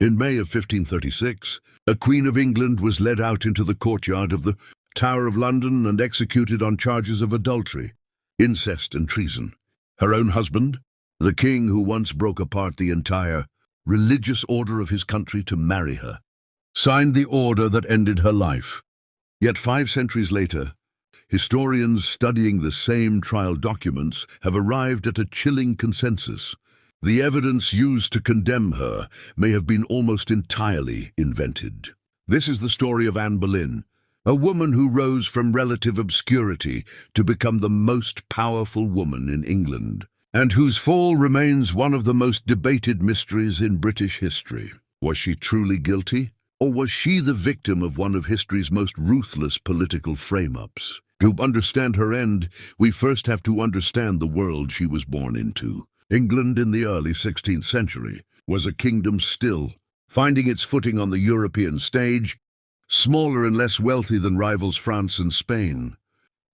In May of 1536, a Queen of England was led out into the courtyard of the Tower of London and executed on charges of adultery, incest and treason. Her own husband, the king who once broke apart the entire religious order of his country to marry her, signed the order that ended her life. Yet 5 centuries later, historians studying the same trial documents have arrived at a chilling consensus. The evidence used to condemn her may have been almost entirely invented. This is the story of Anne Boleyn, a woman who rose from relative obscurity to become the most powerful woman in England, and whose fall remains one of the most debated mysteries in British history. Was she truly guilty, or was she the victim of one of history's most ruthless political frame-ups? To understand her end, we first have to understand the world she was born into. England in the early 16th century was a kingdom still, finding its footing on the European stage, smaller and less wealthy than rivals France and Spain.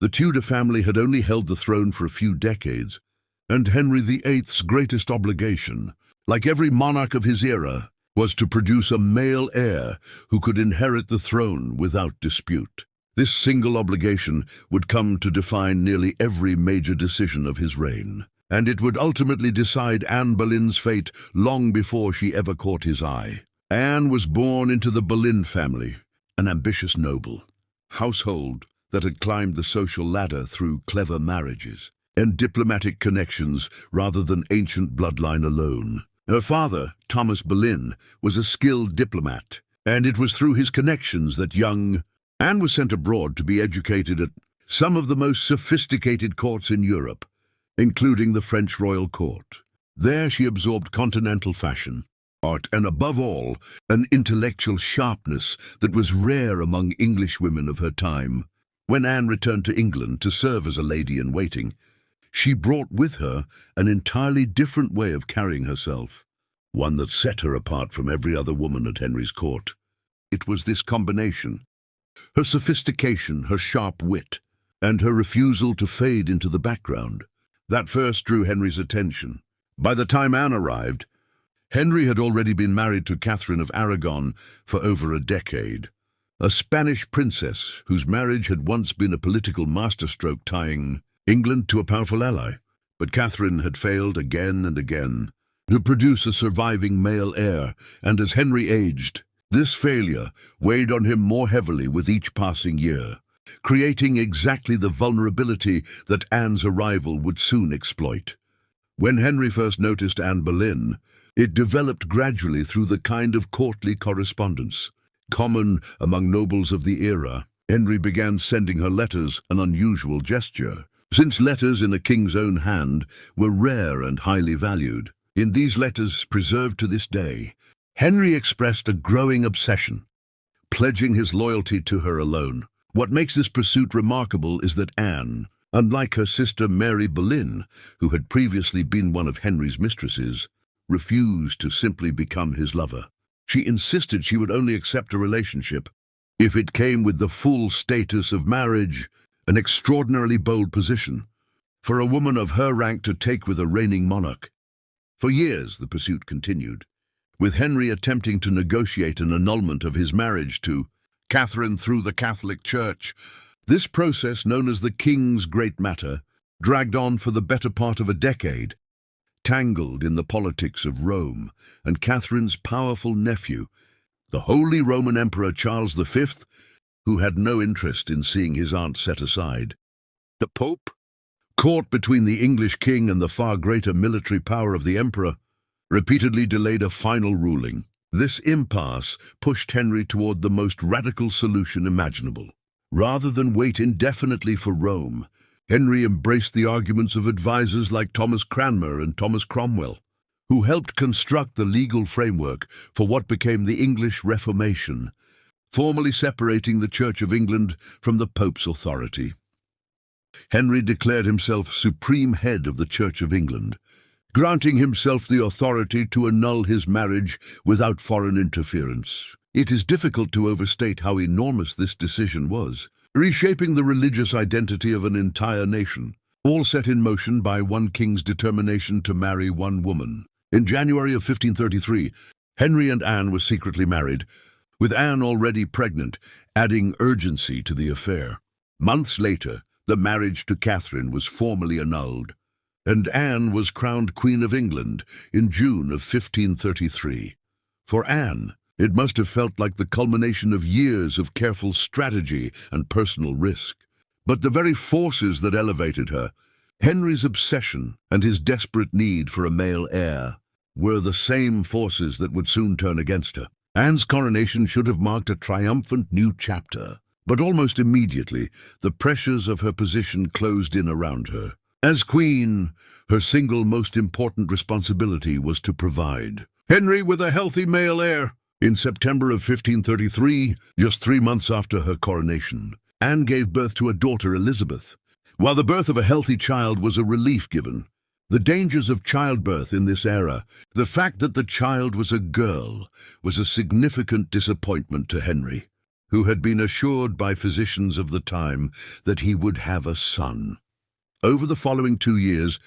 The Tudor family had only held the throne for a few decades, and Henry VIII's greatest obligation, like every monarch of his era, was to produce a male heir who could inherit the throne without dispute. This single obligation would come to define nearly every major decision of his reign, and it would ultimately decide Anne Boleyn's fate long before she ever caught his eye. Anne was born into the Boleyn family, an ambitious noble household that had climbed the social ladder through clever marriages and diplomatic connections rather than ancient bloodline alone. Her father, Thomas Boleyn, was a skilled diplomat, and it was through his connections that young Anne was sent abroad to be educated at some of the most sophisticated courts in Europe, including the French royal court. There she absorbed continental fashion, art, and above all, an intellectual sharpness that was rare among English women of her time. When Anne returned to England to serve as a lady-in-waiting, she brought with her an entirely different way of carrying herself, one that set her apart from every other woman at Henry's court. It was this combination, her sophistication, her sharp wit, and her refusal to fade into the background, that first drew Henry's attention. By the time Anne arrived, Henry had already been married to Catherine of Aragon for over a decade, a Spanish princess whose marriage had once been a political masterstroke tying England to a powerful ally. But Catherine had failed again and again to produce a surviving male heir, and as Henry aged, this failure weighed on him more heavily with each passing year, creating exactly the vulnerability that Anne's arrival would soon exploit. When Henry first noticed Anne Boleyn, it developed gradually through the kind of courtly correspondence common among nobles of the era. Henry began sending her letters, an unusual gesture, since letters in a king's own hand were rare and highly valued. In these letters, preserved to this day, Henry expressed a growing obsession, pledging his loyalty to her alone. What makes this pursuit remarkable is that Anne, unlike her sister Mary Boleyn, who had previously been one of Henry's mistresses, refused to simply become his lover. She insisted she would only accept a relationship if it came with the full status of marriage, an extraordinarily bold position for a woman of her rank to take with a reigning monarch. For years the pursuit continued, with Henry attempting to negotiate an annulment of his marriage to Catherine through the Catholic Church. This process, known as the King's Great Matter, dragged on for the better part of a decade, tangled in the politics of Rome and Catherine's powerful nephew, the Holy Roman Emperor Charles V, who had no interest in seeing his aunt set aside. The Pope, caught between the English king and the far greater military power of the emperor, repeatedly delayed a final ruling. This impasse pushed Henry toward the most radical solution imaginable. Rather than wait indefinitely for Rome, Henry embraced the arguments of advisors like Thomas Cranmer and Thomas Cromwell, who helped construct the legal framework for what became the English Reformation, formally separating the Church of England from the Pope's authority. Henry declared himself supreme head of the Church of England, granting himself the authority to annul his marriage without foreign interference. It is difficult to overstate how enormous this decision was, reshaping the religious identity of an entire nation, all set in motion by one king's determination to marry one woman. In January of 1533, Henry and Anne were secretly married, with Anne already pregnant, adding urgency to the affair. Months later, the marriage to Catherine was formally annulled, and Anne was crowned Queen of England in June of 1533. For Anne, it must have felt like the culmination of years of careful strategy and personal risk. But the very forces that elevated her, Henry's obsession and his desperate need for a male heir, were the same forces that would soon turn against her. Anne's coronation should have marked a triumphant new chapter, but almost immediately the pressures of her position closed in around her. As queen, her single most important responsibility was to provide Henry with a healthy male heir. In September of 1533, just 3 months after her coronation, Anne gave birth to a daughter, Elizabeth. While the birth of a healthy child was a relief given, the dangers of childbirth in this era, the fact that the child was a girl, was a significant disappointment to Henry, who had been assured by physicians of the time that he would have a son. Over the following 2 years,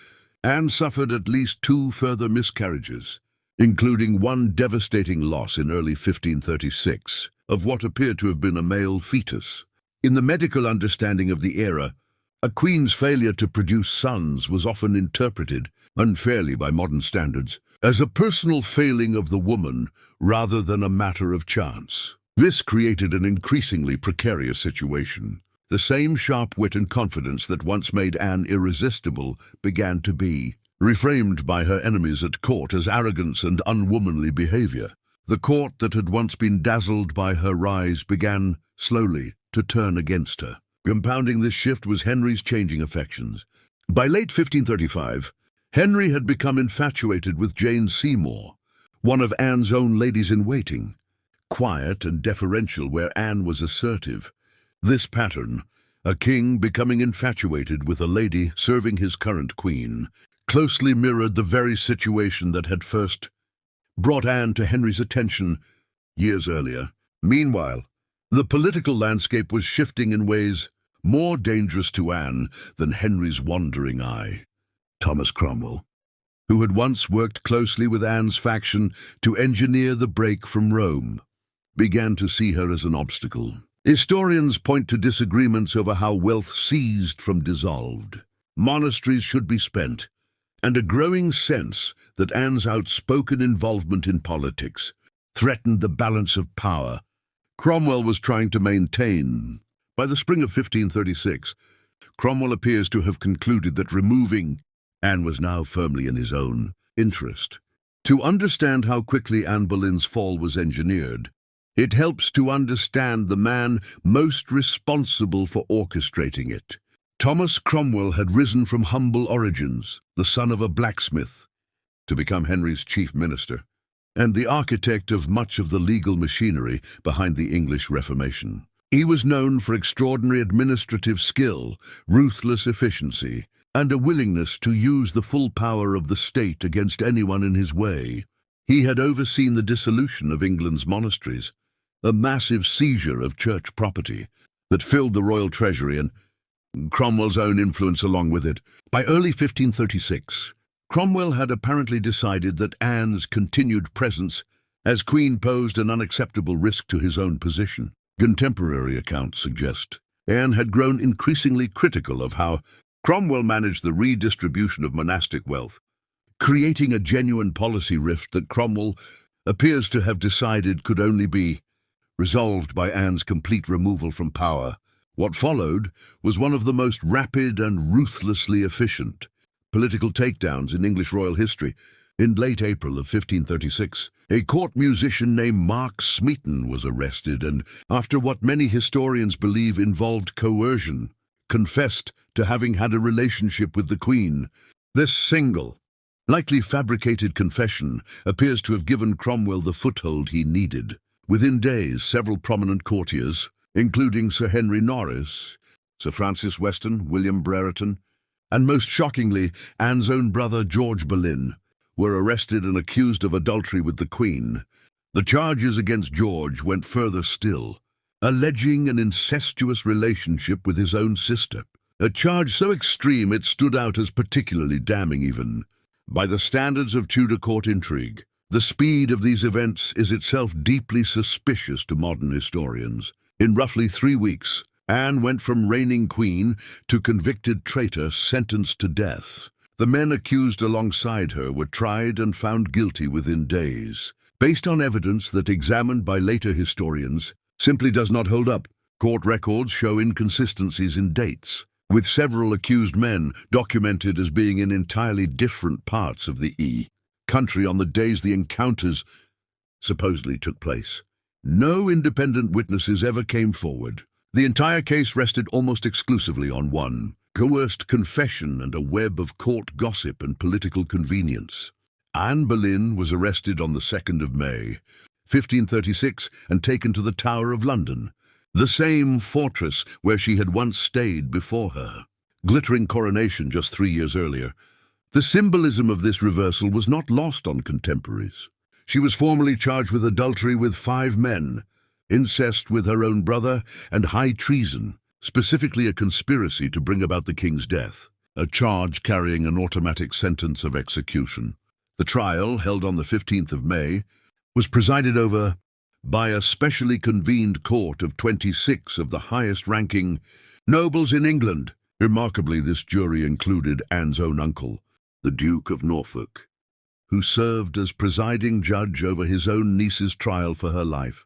Anne suffered at least 2 further miscarriages, including one devastating loss in early 1536 of what appeared to have been a male fetus. In the medical understanding of the era, a queen's failure to produce sons was often interpreted, unfairly by modern standards, as a personal failing of the woman rather than a matter of chance. This created an increasingly precarious situation. The same sharp wit and confidence that once made Anne irresistible began to be reframed by her enemies at court as arrogance and unwomanly behavior. The court that had once been dazzled by her rise began, slowly, to turn against her. Compounding this shift was Henry's changing affections. By late 1535, Henry had become infatuated with Jane Seymour, one of Anne's own ladies-in-waiting. Quiet and deferential where Anne was assertive, this pattern, a king becoming infatuated with a lady serving his current queen, closely mirrored the very situation that had first brought Anne to Henry's attention years earlier. Meanwhile, the political landscape was shifting in ways more dangerous to Anne than Henry's wandering eye. Thomas Cromwell, who had once worked closely with Anne's faction to engineer the break from Rome, began to see her as an obstacle. Historians point to disagreements over how wealth seized from dissolved, monasteries should be spent, and a growing sense that Anne's outspoken involvement in politics threatened the balance of power Cromwell was trying to maintain. By the spring of 1536, Cromwell appears to have concluded that removing Anne was now firmly in his own interest. To understand how quickly Anne Boleyn's fall was engineered, it helps to understand the man most responsible for orchestrating it. Thomas Cromwell had risen from humble origins, the son of a blacksmith, to become Henry's chief minister, and the architect of much of the legal machinery behind the English Reformation. He was known for extraordinary administrative skill, ruthless efficiency, and a willingness to use the full power of the state against anyone in his way. He had overseen the dissolution of England's monasteries, a massive seizure of church property that filled the royal treasury and Cromwell's own influence along with it. By early 1536, Cromwell had apparently decided that Anne's continued presence as queen posed an unacceptable risk to his own position. Contemporary accounts suggest Anne had grown increasingly critical of how Cromwell managed the redistribution of monastic wealth, creating a genuine policy rift that Cromwell appears to have decided could only be resolved by Anne's complete removal from power. What followed was one of the most rapid and ruthlessly efficient political takedowns in English royal history. In late April of 1536, a court musician named Mark Smeaton was arrested and, after what many historians believe involved coercion, confessed to having had a relationship with the Queen. This single, likely fabricated confession appears to have given Cromwell the foothold he needed. Within days, several prominent courtiers, including Sir Henry Norris, Sir Francis Weston, William Brereton, and most shockingly, Anne's own brother George Boleyn, were arrested and accused of adultery with the Queen. The charges against George went further still, alleging an incestuous relationship with his own sister, a charge so extreme it stood out as particularly damning even by the standards of Tudor court intrigue. The speed of these events is itself deeply suspicious to modern historians. In roughly 3 weeks, Anne went from reigning queen to convicted traitor sentenced to death. The men accused alongside her were tried and found guilty within days. Based on evidence that, examined by later historians, simply does not hold up, court records show inconsistencies in dates, with several accused men documented as being in entirely different parts of the country on the days the encounters supposedly took place. No independent witnesses ever came forward. The entire case rested almost exclusively on one coerced confession and a web of court gossip and political convenience. Anne Boleyn was arrested on the 2nd of May, 1536, and taken to the Tower of London, the same fortress where she had once stayed before her glittering coronation just 3 years earlier. The symbolism of this reversal was not lost on contemporaries. She was formally charged with adultery with 5 men, incest with her own brother, and high treason, specifically a conspiracy to bring about the king's death, a charge carrying an automatic sentence of execution. The trial, held on the 15th of May, was presided over by a specially convened court of 26 of the highest-ranking nobles in England. Remarkably, this jury included Anne's own uncle, the Duke of Norfolk, who served as presiding judge over his own niece's trial for her life.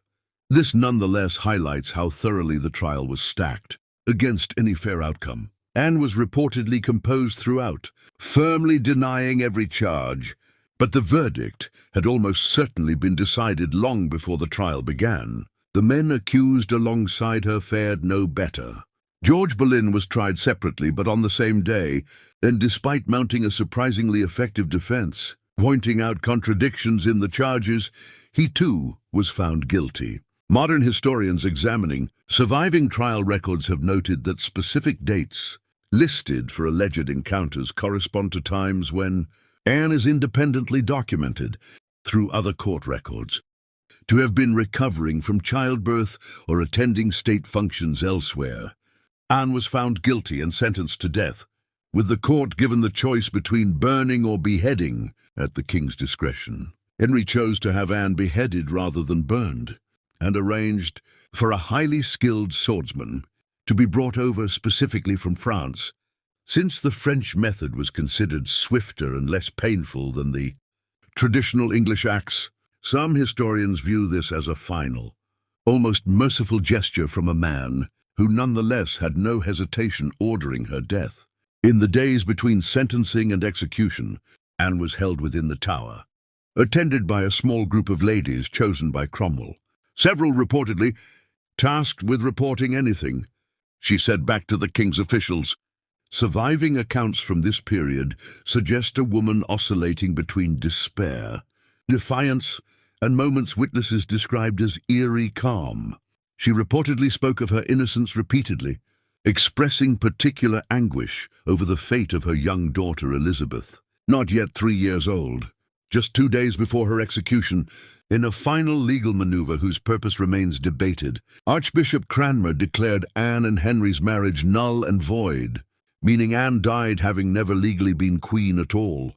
This nonetheless highlights how thoroughly the trial was stacked against any fair outcome. Anne was reportedly composed throughout, firmly denying every charge, but the verdict had almost certainly been decided long before the trial began. The men accused alongside her fared no better. George Boleyn was tried separately but on the same day, and despite mounting a surprisingly effective defense, pointing out contradictions in the charges, he too was found guilty. Modern historians examining surviving trial records have noted that specific dates listed for alleged encounters correspond to times when Anne is independently documented through other court records to have been recovering from childbirth or attending state functions elsewhere. Anne was found guilty and sentenced to death, with the court given the choice between burning or beheading at the king's discretion. Henry chose to have Anne beheaded rather than burned, and arranged for a highly skilled swordsman to be brought over specifically from France, since the French method was considered swifter and less painful than the traditional English axe. Some historians view this as a final, almost merciful gesture from a man who nonetheless had no hesitation ordering her death. In the days between sentencing and execution, Anne was held within the Tower, attended by a small group of ladies chosen by Cromwell, several reportedly tasked with reporting anything she said back to the king's officials. Surviving accounts from this period suggest a woman oscillating between despair, defiance, and moments witnesses described as eerie calm. She reportedly spoke of her innocence repeatedly, expressing particular anguish over the fate of her young daughter Elizabeth, not yet 3 years old. Just 2 days before her execution, in a final legal maneuver whose purpose remains debated, Archbishop Cranmer declared Anne and Henry's marriage null and void, meaning Anne died having never legally been queen at all,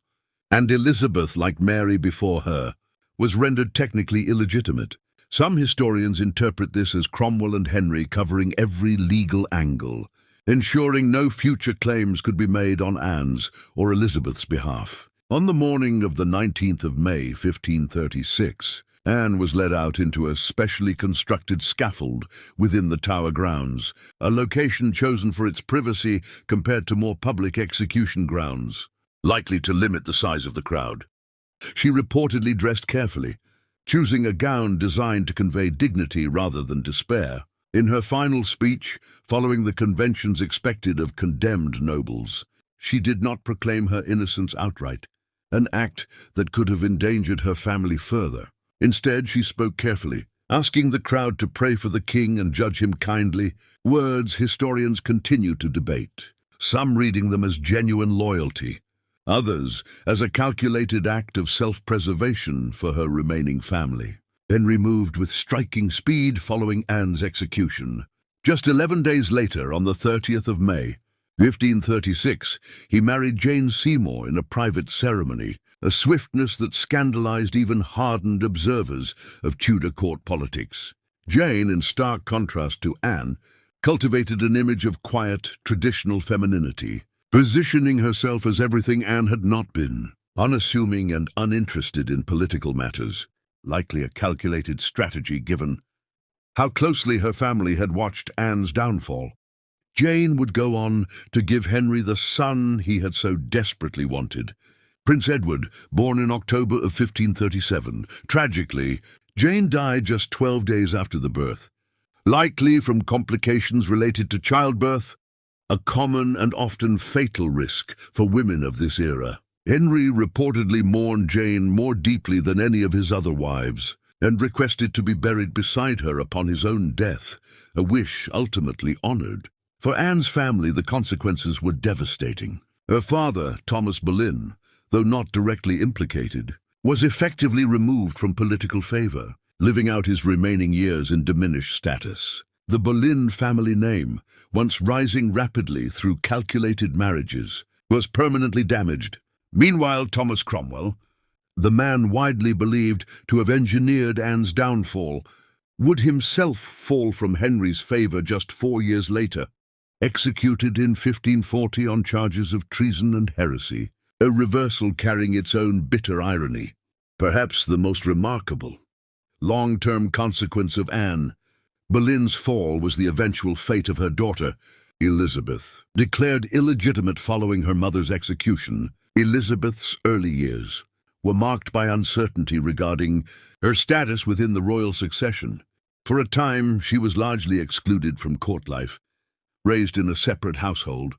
and Elizabeth, like Mary before her, was rendered technically illegitimate. Some historians interpret this as Cromwell and Henry covering every legal angle, ensuring no future claims could be made on Anne's or Elizabeth's behalf. On the morning of the 19th of May, 1536, Anne was led out into a specially constructed scaffold within the Tower grounds, a location chosen for its privacy compared to more public execution grounds, likely to limit the size of the crowd. She reportedly dressed carefully, choosing a gown designed to convey dignity rather than despair. In her final speech, following the conventions expected of condemned nobles, she did not proclaim her innocence outright, an act that could have endangered her family further. Instead, she spoke carefully, asking the crowd to pray for the king and judge him kindly, words historians continue to debate, some reading them as genuine loyalty, others as a calculated act of self-preservation for her remaining family. Henry moved with striking speed following Anne's execution. Just 11 days later, on the 30th of May, 1536, he married Jane Seymour in a private ceremony, a swiftness that scandalized even hardened observers of Tudor court politics. Jane, in stark contrast to Anne, cultivated an image of quiet, traditional femininity, positioning herself as everything Anne had not been, unassuming and uninterested in political matters, likely a calculated strategy given how closely her family had watched Anne's downfall. Jane would go on to give Henry the son he had so desperately wanted. Prince Edward, born in October of 1537. Tragically, Jane died just 12 days after the birth, likely from complications related to childbirth, a common and often fatal risk for women of this era. Henry reportedly mourned Jane more deeply than any of his other wives, and requested to be buried beside her upon his own death, a wish ultimately honored. For Anne's family, the consequences were devastating. Her father, Thomas Boleyn, though not directly implicated, was effectively removed from political favor, living out his remaining years in diminished status. The Boleyn family name, once rising rapidly through calculated marriages, was permanently damaged. Meanwhile, Thomas Cromwell, the man widely believed to have engineered Anne's downfall, would himself fall from Henry's favor just 4 years later, executed in 1540 on charges of treason and heresy, a reversal carrying its own bitter irony. Perhaps the most remarkable long-term consequence of Anne Boleyn's fall was the eventual fate of her daughter, Elizabeth. Declared illegitimate following her mother's execution, Elizabeth's early years were marked by uncertainty regarding her status within the royal succession. For a time, she was largely excluded from court life, raised in a separate household,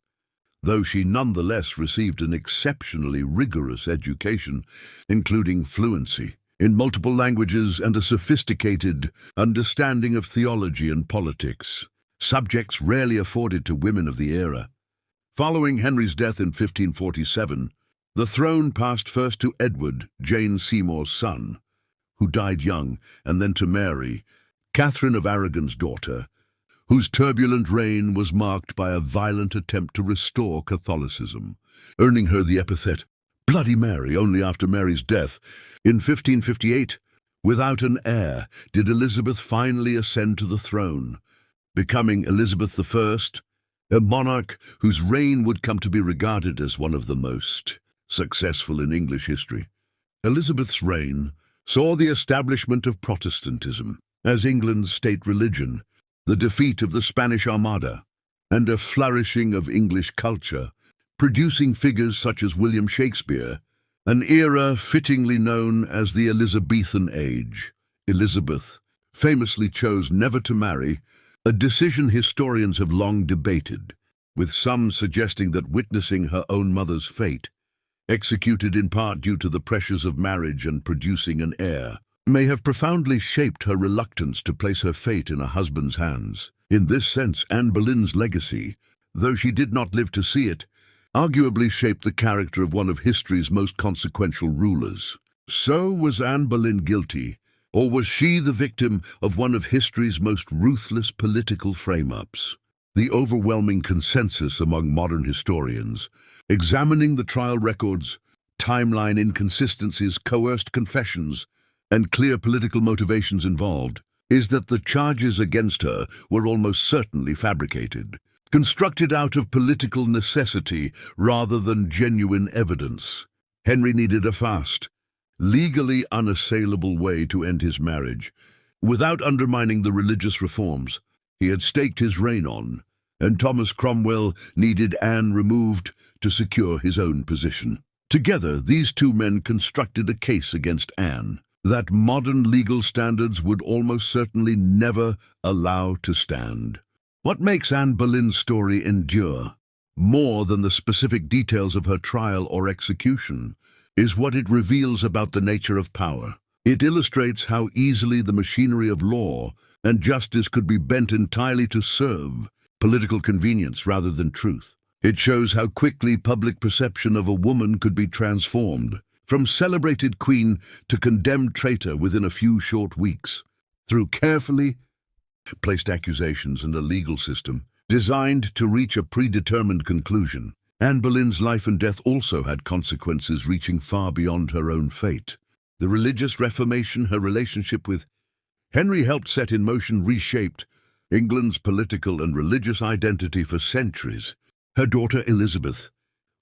though she nonetheless received an exceptionally rigorous education, including fluency in multiple languages and a sophisticated understanding of theology and politics, subjects rarely afforded to women of the era. Following Henry's death in 1547, the throne passed first to Edward, Jane Seymour's son, who died young, and then to Mary, Catherine of Aragon's daughter, whose turbulent reign was marked by a violent attempt to restore Catholicism, earning her the epithet Bloody Mary only after Mary's death. In 1558, without an heir, did Elizabeth finally ascend to the throne, becoming Elizabeth I, a monarch whose reign would come to be regarded as one of the most successful in English history. Elizabeth's reign saw the establishment of Protestantism as England's state religion, the defeat of the Spanish Armada, and a flourishing of English culture, producing figures such as William Shakespeare, an era fittingly known as the Elizabethan Age. Elizabeth famously chose never to marry, a decision historians have long debated, with some suggesting that witnessing her own mother's fate, executed in part due to the pressures of marriage and producing an heir, may have profoundly shaped her reluctance to place her fate in a husband's hands. In this sense, Anne Boleyn's legacy, though she did not live to see it, arguably shaped the character of one of history's most consequential rulers. So, was Anne Boleyn guilty, or was she the victim of one of history's most ruthless political frame-ups? The overwhelming consensus among modern historians, examining the trial records, timeline inconsistencies, coerced confessions, and clear political motivations involved, is that the charges against her were almost certainly fabricated, constructed out of political necessity rather than genuine evidence. Henry needed a fast, legally unassailable way to end his marriage, without undermining the religious reforms he had staked his reign on, and Thomas Cromwell needed Anne removed to secure his own position. Together, these two men constructed a case against Anne that modern legal standards would almost certainly never allow to stand. What makes Anne Boleyn's story endure, more than the specific details of her trial or execution, is what it reveals about the nature of power. It illustrates how easily the machinery of law and justice could be bent entirely to serve political convenience rather than truth. It shows how quickly public perception of a woman could be transformed, from celebrated queen to condemned traitor within a few short weeks, through carefully placed accusations and a legal system designed to reach a predetermined conclusion. Anne Boleyn's life and death also had consequences reaching far beyond her own fate. The religious reformation her relationship with Henry helped set in motion reshaped England's political and religious identity for centuries. Her daughter Elizabeth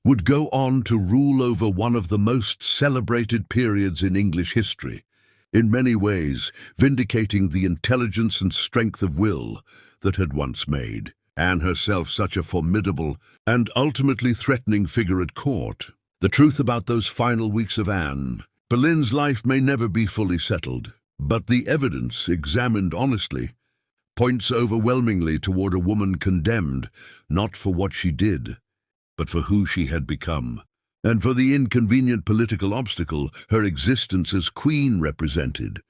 would go on to rule over one of the most celebrated periods in English history, in many ways vindicating the intelligence and strength of will that had once made Anne herself such a formidable and ultimately threatening figure at court. The truth about those final weeks of Anne Boleyn's life may never be fully settled, but the evidence, examined honestly, points overwhelmingly toward a woman condemned not for what she did, but for who she had become, and for the inconvenient political obstacle her existence as queen represented.